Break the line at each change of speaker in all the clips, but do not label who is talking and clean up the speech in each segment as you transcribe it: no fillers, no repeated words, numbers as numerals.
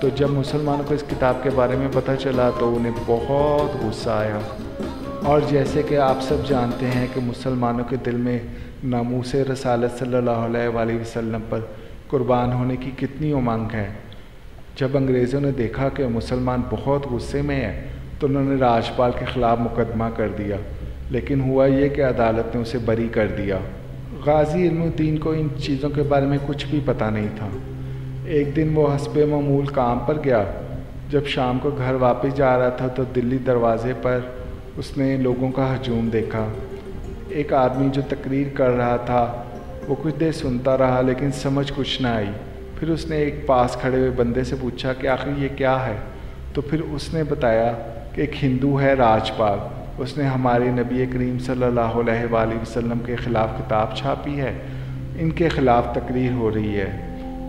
تو جب مسلمانوں کو اس کتاب کے بارے میں پتہ چلا تو انہیں بہت غصہ آیا۔ اور جیسے کہ آپ سب جانتے ہیں کہ مسلمانوں کے دل میں ناموس رسالت صلی اللہ علیہ وآلہ وسلم پر قربان ہونے کی کتنی امنگ ہے۔ جب انگریزوں نے دیکھا کہ مسلمان بہت غصے میں ہیں تو انہوں نے راجپال کے خلاف مقدمہ کر دیا، لیکن ہوا یہ کہ عدالت نے اسے بری کر دیا۔ غازی علم الدین کو ان چیزوں کے بارے میں کچھ بھی پتہ نہیں تھا۔ ایک دن وہ حسب معمول کام پر گیا۔ جب شام کو گھر واپس جا رہا تھا تو دلی دروازے پر اس نے لوگوں کا ہجوم دیکھا۔ ایک آدمی جو تقریر کر رہا تھا وہ کچھ دیر سنتا رہا لیکن سمجھ کچھ نہ آئی۔ پھر اس نے ایک پاس کھڑے ہوئے بندے سے پوچھا کہ آخر یہ کیا ہے؟ تو پھر اس نے بتایا کہ ایک ہندو ہے راجپال، اس نے ہمارے نبی کریم صلی اللہ علیہ وآلہ وسلم کے خلاف کتاب چھاپی ہے، ان کے خلاف تقریر ہو رہی ہے۔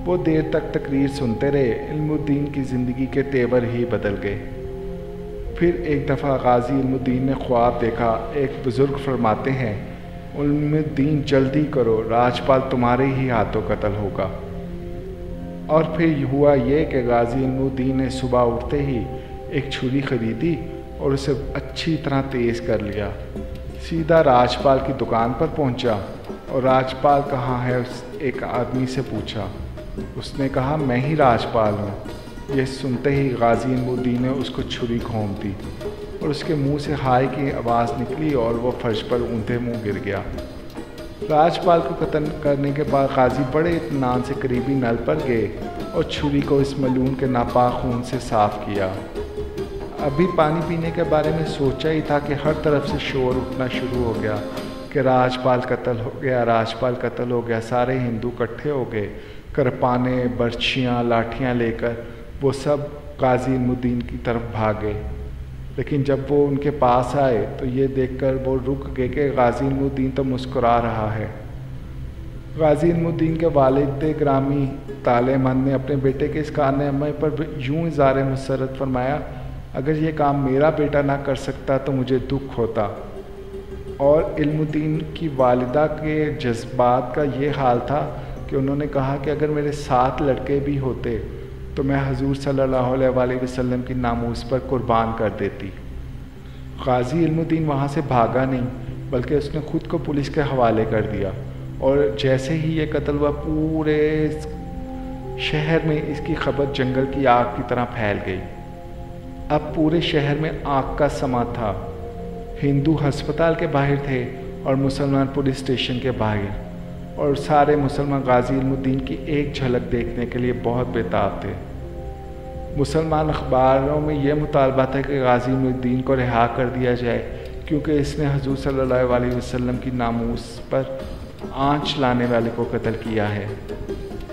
وہ دیر تک تقریر سنتے رہے، علم الدین کی زندگی کے تیور ہی بدل گئے۔ پھر ایک دفعہ غازی علم الدین نے خواب دیکھا۔ ایک بزرگ فرماتے ہیں، علم الدین جلدی کرو، راجپال تمہارے ہی ہاتھوں قتل ہوگا۔ اور پھر ہوا یہ کہ غازی علم الدین نے صبح اٹھتے ہی ایک چھری خریدی اور اسے اچھی طرح تیز کر لیا، سیدھا راجپال کی دکان پر پہنچا اور راجپال کہاں ہے ایک آدمی سے پوچھا۔ اس نے کہا میں ہی راجپال ہوں۔ یہ سنتے ہی غازی علم الدین نے اس کو چھری گھونپ دی اور اس کے منہ سے ہائے کی آواز نکلی اور وہ فرش پر اونھے منہ گر گیا۔ راجپال کو قتل کرنے کے بعد غازی بڑے اطمینان سے قریبی نل پر گئے اور چھری کو اس ملعون کے ناپاک خون سے صاف کیا۔ ابھی پانی پینے کے بارے میں سوچا ہی تھا کہ ہر طرف سے شور اٹھنا شروع ہو گیا کہ راجپال قتل ہو گیا، راجپال قتل ہو گیا۔ سارے ہندو اکٹھے ہو گئے، کرپانے، برچھیاں، لاٹھیاں لے کر وہ سب غازی علم الدین کی طرف بھاگے۔ لیکن جب وہ ان کے پاس آئے تو یہ دیکھ کر وہ رک گئے کہ غازی علم الدین تو مسکرا رہا ہے۔ غازی علم الدین کے والد گرامی طالع مند نے اپنے بیٹے کے اس کارنامے پر یوں اظہار مسرت فرمایا، اگر یہ کام میرا بیٹا نہ کر سکتا تو مجھے دکھ ہوتا۔ اور علم الدین کی والدہ کے جذبات کا یہ حال تھا کہ انہوں نے کہا کہ اگر میرے 7 لڑکے بھی ہوتے تو میں حضور صلی اللہ علیہ وآلہ وسلم کی ناموس پر قربان کر دیتی۔ غازی علم الدین وہاں سے بھاگا نہیں بلکہ اس نے خود کو پولیس کے حوالے کر دیا، اور جیسے ہی یہ قتل ہوا پورے شہر میں اس کی خبر جنگل کی آگ کی طرح پھیل گئی۔ اب پورے شہر میں آگ کا سما تھا۔ ہندو ہسپتال کے باہر تھے اور مسلمان پولیس اسٹیشن کے باہر، اور سارے مسلمان غازی علم الدین کی ایک جھلک دیکھنے کے لیے بہت بےتاب تھے۔ مسلمان اخباروں میں یہ مطالبہ تھا کہ غازی علم الدین کو رہا کر دیا جائے کیونکہ اس نے حضور صلی اللہ علیہ وسلم کی ناموس پر آنچ لانے والے کو قتل کیا ہے،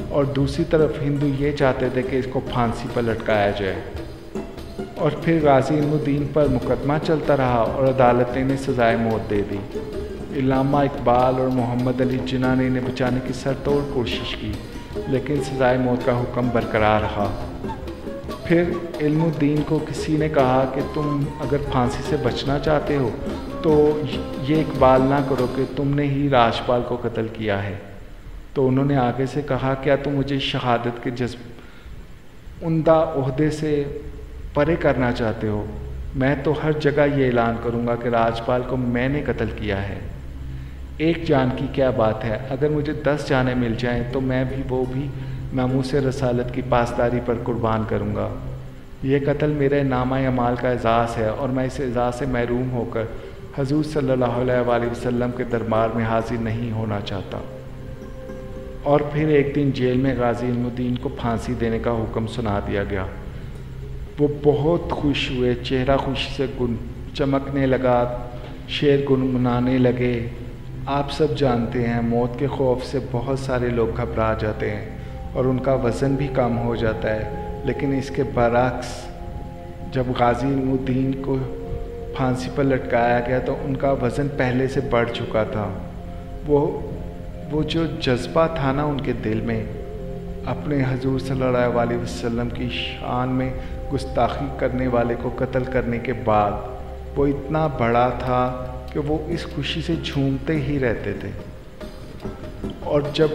اور دوسری طرف ہندو یہ چاہتے تھے کہ اس کو پھانسی پر لٹکایا جائے۔ اور پھر غازی علم الدین پر مقدمہ چلتا رہا اور عدالت نے انہیں سزائے موت دے دی۔ علامہ اقبال اور محمد علی جناح نے انہیں بچانے کی سر توڑ کوشش کی لیکن سزائے موت کا حکم برقرار رہا۔ پھر علم الدین کو کسی نے کہا کہ تم اگر پھانسی سے بچنا چاہتے ہو تو یہ اقبال نہ کرو کہ تم نے ہی راجپال کو قتل کیا ہے۔ تو انہوں نے آگے سے کہا کیا تم مجھے شہادت کے عمدہ عہدے سے پرے کرنا چاہتے ہو؟ میں تو ہر جگہ یہ اعلان کروں گا کہ راجپال کو میں نے قتل کیا ہے۔ ایک جان کی کیا بات ہے، اگر مجھے 10 جانیں مل جائیں تو میں بھی وہ بھی ناموس رسالت کی پاسداری پر قربان کروں گا۔ یہ قتل میرے نامہ اعمال کا اعزاز ہے اور میں اس اعزاز سے محروم ہو کر حضور صلی اللہ علیہ وآلہ وسلم کے دربار میں حاضر نہیں ہونا چاہتا۔ اور پھر ایک دن جیل میں غازی علم الدین کو پھانسی دینے کا حکم سنا دیا گیا۔ وہ بہت خوش ہوئے، چہرہ خوشی سے چمکنے لگا، شعر گنگنانے لگے۔ آپ سب جانتے ہیں موت کے خوف سے بہت سارے لوگ گھبرا جاتے ہیں اور ان کا وزن بھی کم ہو جاتا ہے، لیکن اس کے برعکس جب غازی علم الدین کو پھانسی پر لٹکایا گیا تو ان کا وزن پہلے سے بڑھ چکا تھا۔ وہ جو جذبہ تھا نا ان کے دل میں اپنے حضور صلی اللہ علیہ وسلم کی شان میں گستاخی کرنے والے کو قتل کرنے کے بعد وہ اتنا بڑا تھا کہ وہ اس خوشی سے جھومتے ہی رہتے تھے۔ اور جب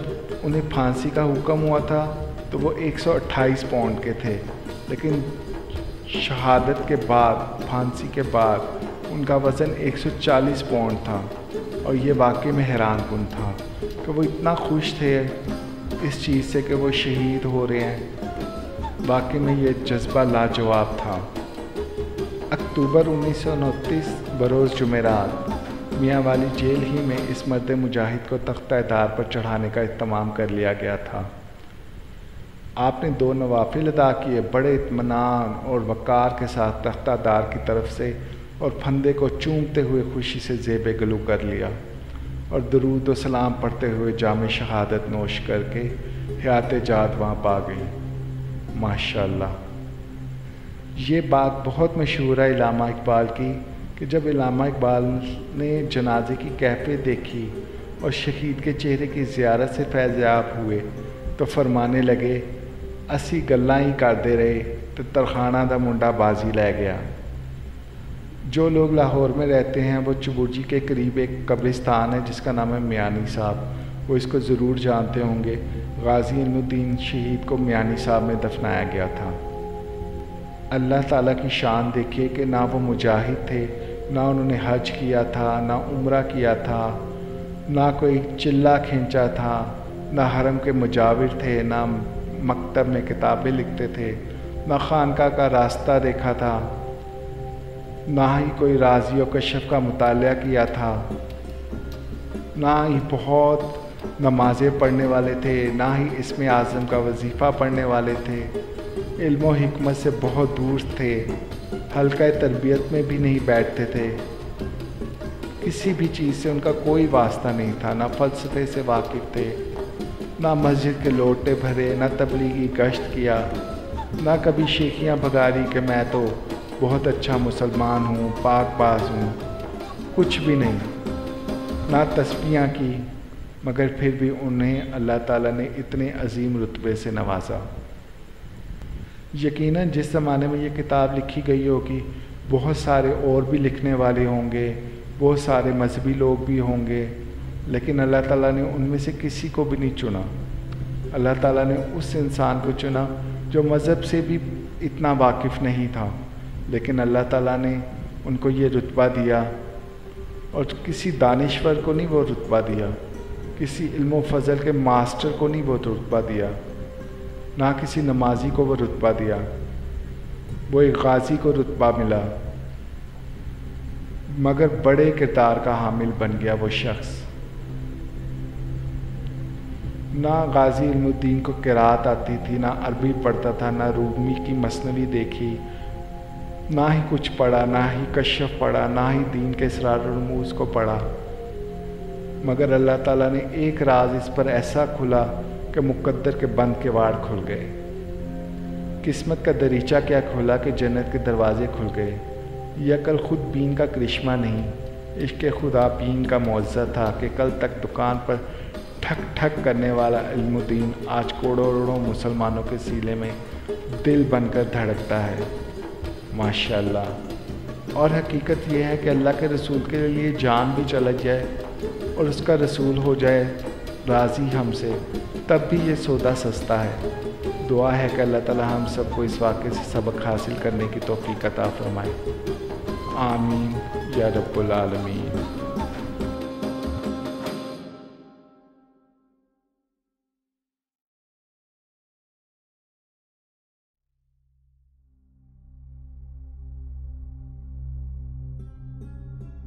انہیں پھانسی کا حکم ہوا تھا تو وہ 128 پاؤنڈ کے تھے لیکن شہادت کے بعد، پھانسی کے بعد ان کا وزن 140 پاؤنڈ تھا، اور یہ واقعی میں حیران کن تھا کہ وہ اتنا خوش تھے اس چیز سے کہ وہ شہید ہو رہے ہیں۔ واقعی میں یہ جذبہ لاجواب تھا۔ اکتوبر 1929 بروز جمعرات میاں والی جیل ہی میں اس مرد مجاہد کو تختہ دار پر چڑھانے کا اہتمام کر لیا گیا تھا۔ آپ نے 2 نوافل ادا کیے، بڑے اطمینان اور وقار کے ساتھ تختہ دار کی طرف سے، اور پھندے کو چومتے ہوئے خوشی سے زیب گلو کر لیا، اور درود و سلام پڑھتے ہوئے جام شہادت نوش کر کے حیات جات وہاں پا گئی۔ ماشاءاللہ۔ یہ بات بہت مشہور ہے علامہ اقبال کی کہ جب علامہ اقبال نے جنازے کی کیفیت دیکھی اور شہید کے چہرے کی زیارت سے فیضیاب ہوئے تو فرمانے لگے، اسی گلاں ہی کردے رہے تو ترخانہ دا منڈا بازی لے گیا۔ جو لوگ لاہور میں رہتے ہیں وہ چبوجی کے قریب ایک قبرستان ہے جس کا نام ہے میانی صاحب، وہ اس کو ضرور جانتے ہوں گے۔ غازی علم الدین شہید کو میانی صاحب میں دفنایا گیا تھا۔ اللہ تعالیٰ کی شان دیکھیے کہ نہ وہ مجاہد تھے، نہ انہوں نے حج کیا تھا، نہ عمرہ کیا تھا، نہ کوئی چلہ کھینچا تھا، نہ حرم کے مجاور تھے، نہ مکتب میں کتابیں لکھتے تھے، نہ خانقاہ کا راستہ دیکھا تھا، نہ ہی کوئی رازی و کشف کا مطالعہ کیا تھا، نہ ہی بہت نمازیں پڑھنے والے تھے، نہ ہی اسم اعظم کا وظیفہ پڑھنے والے تھے، علم و حکمت سے بہت دور تھے، حلقہ تربیت میں بھی نہیں بیٹھتے تھے، کسی بھی چیز سے ان کا کوئی واسطہ نہیں تھا، نہ فلسفے سے واقف تھے، نہ مسجد کے لوٹے بھرے، نہ تبلیغی گشت کیا، نہ کبھی شیخیاں بھگاری کہ میں تو بہت اچھا مسلمان ہوں، پاک باز ہوں، کچھ بھی نہیں، نہ تسبیحاں کی، مگر پھر بھی انہیں اللہ تعالیٰ نے اتنے عظیم رتبے سے نوازا۔ یقیناً جس زمانے میں یہ کتاب لکھی گئی ہوگی بہت سارے اور بھی لکھنے والے ہوں گے، بہت سارے مذہبی لوگ بھی ہوں گے، لیکن اللہ تعالیٰ نے ان میں سے کسی کو بھی نہیں چنا۔ اللہ تعالیٰ نے اس انسان کو چنا جو مذہب سے بھی اتنا واقف نہیں تھا، لیکن اللہ تعالیٰ نے ان کو یہ رتبہ دیا، اور کسی دانشور کو نہیں وہ رتبہ دیا، کسی علم و فضل کے ماسٹر کو نہیں وہ رتبہ دیا، نہ کسی نمازی کو وہ رتبہ دیا، وہ ایک غازی کو رتبہ ملا، مگر بڑے کردار کا حامل بن گیا وہ شخص۔ نہ غازی علم الدین کو قرات آتی تھی، نہ عربی پڑھتا تھا، نہ رومی کی مثنوی دیکھی، نہ ہی کچھ پڑھا، نہ ہی کشف پڑھا، نہ ہی دین کے اسرار و رموز کو پڑھا، مگر اللہ تعالیٰ نے ایک راز اس پر ایسا کھلا کہ مقدر کے بند کے واڑ کھل گئے، قسمت کا دریچہ کیا کھولا کہ جنت کے دروازے کھل گئے۔ یہ عقل خود بین کا کرشمہ نہیں، عشق خدا بین کا معجزہ تھا کہ کل تک دکان پر ٹھک ٹھک کرنے والا علم الدین آج کروڑوں مسلمانوں کے سینے میں دل بن کر دھڑکتا ہے۔ ماشاءاللہ۔ اور حقیقت یہ ہے کہ اللہ کے رسول کے لیے جان بھی چلا جائے اور اس کا رسول ہو جائے راضی ہم سے، تب بھی یہ سودا سستا ہے۔ دعا ہے کہ اللہ تعالی ہم سب کو اس واقعے سے سبق حاصل کرنے کی توفیق عطا فرمائے۔ آمین یا رب العالمین۔